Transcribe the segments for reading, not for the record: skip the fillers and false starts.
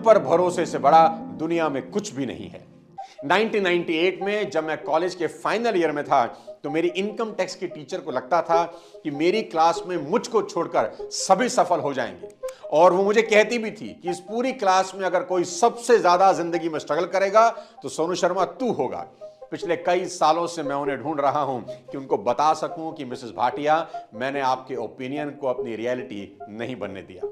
पर भरोसे से बड़ा दुनिया में कुछ भी नहीं है। 1998 में जब मैं कॉलेज के फाइनल ईयर में था तो मेरी इनकम टैक्स की टीचर को लगता था कि मेरी क्लास में मुझको छोड़कर सभी सफल हो जाएंगे, और वो मुझे कहती भी थी कि इस पूरी क्लास में अगर कोई सबसे ज्यादा जिंदगी में स्ट्रगल करेगा तो सोनू शर्मा तू होगा। पिछले कई सालों से मैं उन्हें ढूंढ रहा हूं कि उनको बता सकूं कि मिसेस भाटिया, मैंने आपके ओपिनियन को अपनी रियलिटी नहीं बनने दिया।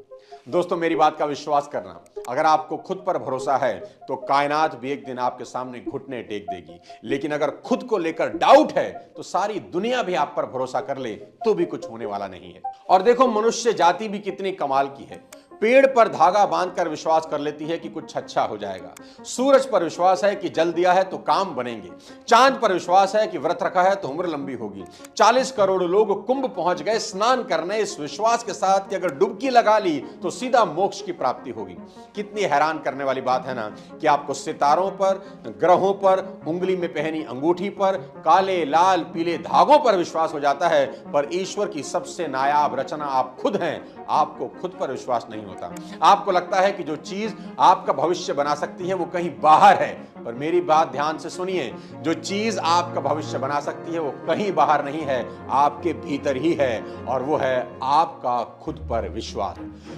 दोस्तों, मेरी बात का विश्वास करना, अगर आपको खुद पर भरोसा है तो कायनात भी एक दिन आपके सामने घुटने टेक देगी, लेकिन अगर खुद को लेकर डाउट है तो सारी दुनिया भी आप पर भरोसा कर ले तो भी कुछ होने वाला नहीं है। और देखो, मनुष्य जाति भी कितनी कमाल की है। पेड़ पर धागा बांधकर विश्वास कर लेती है कि कुछ अच्छा हो जाएगा। सूरज पर विश्वास है कि जल दिया है तो काम बनेंगे। चांद पर विश्वास है कि व्रत रखा है तो उम्र लंबी होगी। 40 करोड़ लोग कुंभ पहुंच गए स्नान करने, इस विश्वास के साथ कि अगर डुबकी लगा ली तो सीधा मोक्ष की प्राप्ति होगी। कितनी हैरान करने वाली बात है ना कि आपको सितारों पर, ग्रहों पर, उंगली में पहनी अंगूठी पर, काले लाल पीले धागों पर विश्वास हो जाता है, पर ईश्वर की सबसे नायाब रचना आप खुद हैं। आपको खुद पर विश्वास नहीं होता। आपको लगता है कि जो चीज आपका भविष्य बना सकती है वो कहीं बाहर है, पर मेरी बात ध्यान से सुनिए, जो चीज आपका भविष्य बना सकती है वो कहीं बाहर नहीं है, आपके भीतर ही है, और वो है आपका खुद पर विश्वास।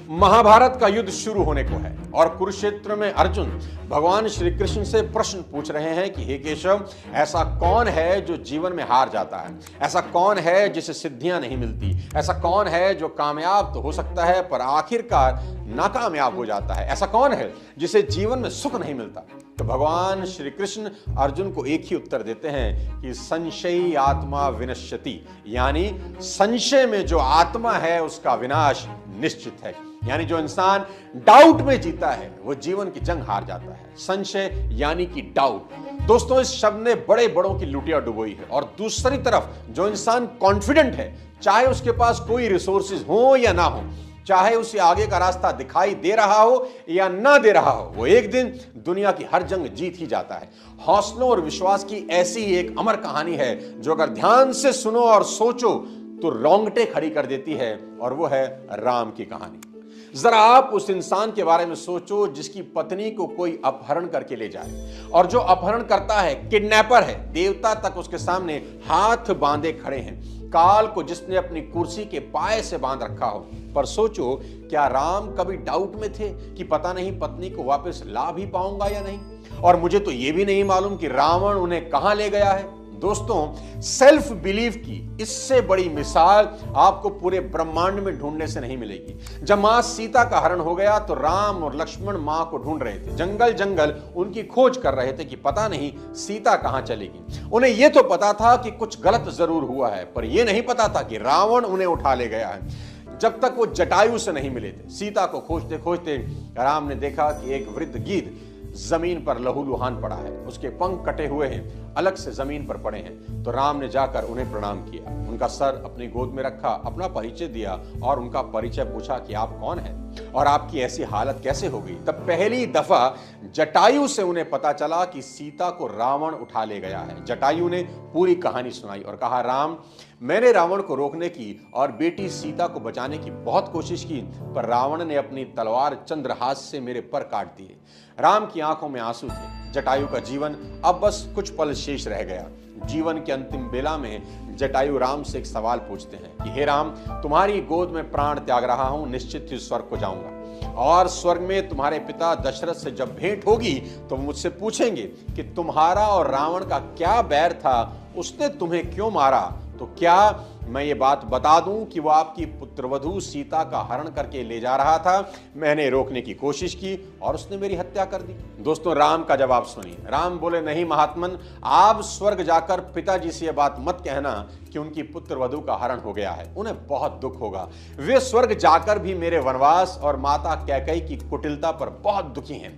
महाभारत का युद्ध शुरू होने को है और कुरुक्षेत्र में अर्जुन भगवान श्री कृष्ण से प्रश्न पूछ रहे हैं कि हे केशव, ऐसा कौन है जो जीवन में हार जाता है? ऐसा कौन है जिसे सिद्धियां नहीं मिलती? ऐसा कौन है जो कामयाब तो हो सकता है पर आखिरकार नाकामयाब हो जाता है? ऐसा कौन है जिसे जीवन में सुख नहीं मिलता? तो भगवान श्री कृष्ण अर्जुन को एक ही उत्तर देते हैं कि संशयी आत्मा विनश्यति, यानी संशय में जो आत्मा है उसका विनाश निश्चित है। यानी जो इंसान डाउट में जीता है वो जीवन की जंग हार जाता है। संशय यानी कि डाउट। दोस्तों, इस शब्द ने बड़े बड़ों की लुटिया डुबोई है। और दूसरी तरफ जो इंसान कॉन्फिडेंट है, चाहे उसके पास कोई रिसोर्सेज हो या ना हो, चाहे उसे आगे का रास्ता दिखाई दे रहा हो या ना दे रहा हो, वो एक दिन दुनिया की हर जंग जीत ही जाता है। हौसलों और विश्वास की ऐसी ही एक अमर कहानी है जो अगर ध्यान से सुनो और सोचो तो रोंगटे खड़ी कर देती है, और वो है राम की कहानी। जरा आप उस इंसान के बारे में सोचो जिसकी पत्नी को कोई अपहरण करके ले जाए, और जो अपहरण करता है किडनैपर है, देवता तक उसके सामने हाथ बांधे खड़े हैं, काल को जिसने अपनी कुर्सी के पाए से बांध रखा हो। पर सोचो, क्या राम कभी डाउट में थे कि पता नहीं पत्नी को वापस ला भी पाऊंगा या नहीं? और मुझे तो यह भी नहीं मालूम कि रावण उन्हें कहां ले गया है। दोस्तों, सेल्फ बिलीफ की इससे बड़ी मिसाल आपको पूरे ब्रह्मांड में ढूंढने से नहीं मिलेगी। जब मां सीता का हरण हो गया तो राम और लक्ष्मण मां को ढूंढ रहे थे, जंगल जंगल उनकी खोज कर रहे थे कि पता नहीं सीता कहां चलेगी। उन्हें यह तो पता था कि कुछ गलत जरूर हुआ है, पर यह नहीं पता था कि रावण उन्हें उठा ले गया है। जब तक वो जटायु से नहीं मिले थे, सीता को खोजते खोजते राम ने देखा कि एक वृद्ध गीध जमीन पर लहूलुहान पड़ा है, उसके पंख कटे हुए हैं, अलग से जमीन पर पड़े हैं। तो राम ने जाकर उन्हें प्रणाम किया, उनका सर अपनी गोद में रखा, अपना परिचय दिया और उनका परिचय पूछा कि आप कौन हैं और आपकी ऐसी हालत कैसे हो गई। तब पहली दफा जटायु से उन्हें पता चला कि सीता को रावण उठा ले गया है। जटायु ने पूरी कहानी सुनाई और कहा, राम, मैंने रावण को रोकने की और बेटी सीता को बचाने की बहुत कोशिश की, पर रावण ने अपनी तलवार चंद्रहास से मेरे पर काट दिए। राम की आंखों में आंसू थे। जटायु का जीवन अब बस कुछ पल शेष रह गया। जीवन के अंतिम बेला में जटायु राम से एक सवाल पूछते हैं कि हे राम, तुम्हारी गोद में प्राण त्याग रहा हूं, निश्चित ही स्वर्ग को जाऊंगा, और स्वर्ग में तुम्हारे पिता दशरथ से जब भेंट होगी तो मुझसे पूछेंगे कि तुम्हारा और रावण का क्या बैर था, उसने तुम्हें क्यों मारा। तो क्या मैं ये बात बता दूं कि वो आपकी पुत्रवधू सीता का हरण करके ले जा रहा था, मैंने रोकने की कोशिश की और उसने मेरी हत्या कर दी। दोस्तों, राम का जवाब सुनिए। राम बोले, नहीं महात्मन, आप स्वर्ग जाकर पिताजी से ये बात मत कहना कि उनकी पुत्रवधू का हरण हो गया है, उन्हें बहुत दुख होगा। वे स्वर्ग जाकर भी मेरे वनवास और माता कैकेयी की कुटिलता पर बहुत दुखी हैं,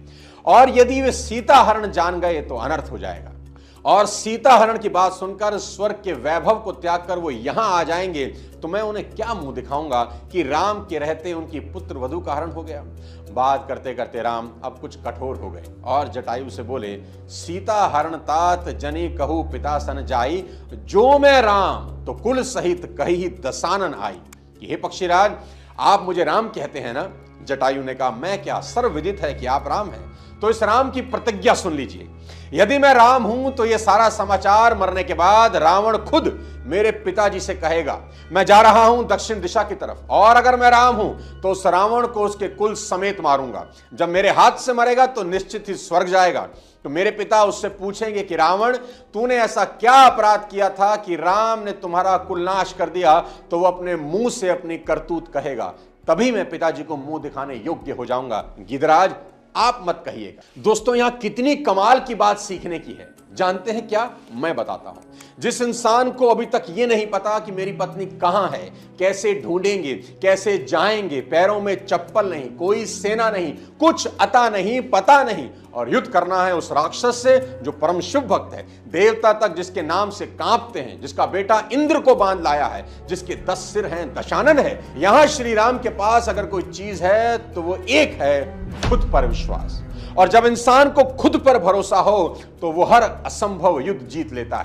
और यदि वे सीता हरण जान गए तो अनर्थ हो जाएगा। और सीता हरण की बात सुनकर स्वर्ग के वैभव को त्याग कर वो यहां आ जाएंगे तो मैं उन्हें क्या मुंह दिखाऊंगा कि राम के रहते उनकी पुत्र वधू का हरण हो गया। बात करते करते राम अब कुछ कठोर हो गए और जटायु से बोले, सीता हरण तात जनी कहू पिता सन जाई, जो मैं राम तो कुल सहित कही दसानन आई। हे पक्षीराज, आप मुझे राम कहते हैं ना? जटायु ने कहा, मैं क्या, सर्वविदित है कि आप राम हैं। तो इस राम की प्रतिज्ञा सुन लीजिए। यदि मैं राम हूं तो यह सारा समाचार मरने के बाद रावण खुद मेरे पिताजी से कहेगा, मैं जा रहा हूं दक्षिण दिशा की तरफ, और अगर मैं राम हूं तो उस रावण को उसके कुल समेत मारूंगा। जब मेरे हाथ से मरेगा तो निश्चित ही स्वर्ग जाएगा। तो मेरे पिता उससे पूछेंगे कि रावण, तूने ऐसा क्या अपराध किया था कि राम ने तुम्हारा कुल नाश कर दिया? तो वो अपने मुंह से अपनी करतूत कहेगा, तभी मैं पिताजी को मुंह दिखाने योग्य हो जाऊंगा। गिदराज, आप मत कहिएगा। दोस्तों, यहां कितनी कमाल की बात सीखने की है, जानते हैं क्या? मैं बताता हूं। जिस इंसान को अभी तक यह नहीं पता कि मेरी पत्नी कहां है, कैसे ढूंढेंगे, कैसे जाएंगे, पैरों में चप्पल नहीं, कोई सेना नहीं, कुछ अता नहीं, पता नहीं, और युद्ध करना है उस राक्षस से जो परम शुभ भक्त है, देवता तक जिसके नाम से कांपते हैं, जिसका बेटा इंद्र को बांध लाया है, जिसके 10 सिर हैं, दशानन है। यहां श्री राम के पास अगर कोई चीज है तो वो एक है, खुद पर विश्वास। और जब इंसान को खुद पर भरोसा हो तो वो हर असंभव युद्ध जीत लेता है।